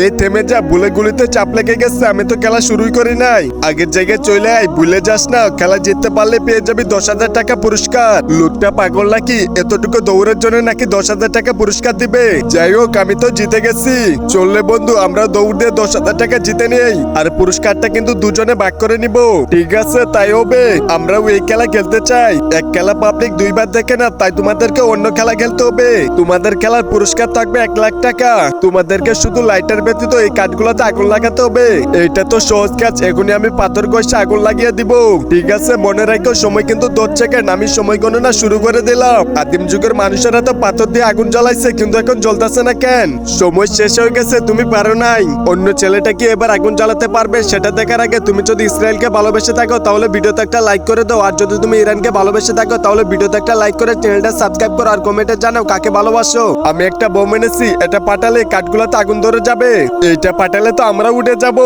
এই থেমে যা, বুলে গুলিতে চাপ লেগে গেছে, আমি তো খেলা শুরুই করি নাই। আগের জায়গায় চলে আয়, ভুলে যাস না, খেলা জিততে পারলে পেয়ে যাবি 10,000 টাকা পুরস্কার। লোকটা পাগল নাকি? এতটুকু দৌড়ের জন্য নাকি 10,000 টাকা পুরস্কার দিবে? যাই হোক, আমি তো জিতে গেছি। চললে বন্ধু, আমরা দৌড় দিয়ে 10,000 টাকা জিতে নেই, আর পুরস্কারটা কিন্তু দুজনে ভাগ করে নিব। ঠিক আছে, তাই হবে। আমরাও এই খেলা খেলতে চাই। এক খেলা পাবলিক দুইবার দেখে না, তাই তোমাদেরকে অন্য খেলা খেলতে হবে। তোমাদের খেলার পুরস্কার থাকবে 1,00,000 টাকা। তোমাদেরকে শুধু লাইটার ব্যতীত এই কাঠগুলোতে আগুন লাগাতে হবে। এটা তো সহজ কাজ, এখনই আমি পাথর ঘষে আগুন লাগিয়ে দিব। ঠিক আছে, মনে রাখো সময় কিন্তু 10 সেকেন্ড। আমি সময় গণনা শুরু করে দিলাম। আদিম যুগের মানুষেরা তো পাথর দিয়ে আগুন জ্বালাইছে, কিন্তু এখন জ্বলতেছে না কেন? সময় শেষ হয়ে গেছে, তুমি পারো নাই। অন্য ছেলেটা কি এবার আগুন জ্বালাতে পারবে সেটা দেখার আগে তুমি যদি ইসরায়েলকে ভালোবেসে থাকো তাহলে ভিডিওতে একটা লাইক করে দাও, আর যদি তুমি ইরানকে ভালোবেসে থাকো তাহলে ভিডিওতে একটা লাইক করে চ্যানেলটা সাবস্ক্রাইব করো, আর কমেন্টে জানাও কাকে ভালোবাসো। আমি একটা বোম এনেছি, এটা পাঠালে কাঠগুলোতে আগুন ধরে যাবে। এইটা পাঠালে তো আমরা উঠে যাব।